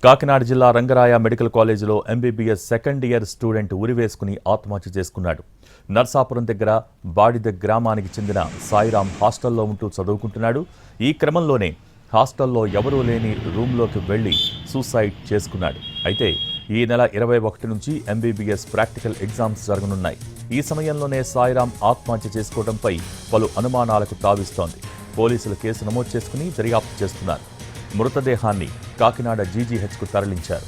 కాకినాడ జిల్లా రంగరాయ మెడికల్ కాలేజీలో MBBS second year student ఉరివేసుకుని ఆత్మహత్య చేసుకున్నాడు. నర్సాపురం దగ్గర బాడిద గ్రామానికి చెందిన సాయిరాం హాస్టల్లో ఉంటూ చదువుకుంటున్నాడు. ఈ క్రమంలోనే హాస్టల్లో ఎవరూ లేని రూమ్లోకి వెళ్లి సూసైడ్ చేసుకున్నాడు. అయితే ఈ నెల 21 నుంచి ఎంబీబీఎస్ ప్రాక్టికల్ ఎగ్జామ్స్ జరగనున్నాయి. ఈ సమయంలోనే సాయిరాం ఆత్మహత్య చేసుకోవడంపై పలు అనుమానాలకు తావిస్తోంది. పోలీసులు కేసు నమోదు చేసుకుని దర్యాప్తు చేస్తున్నారు. మృతదేహాన్ని కాకినాడ జీజీహెచ్కు తరలించారు.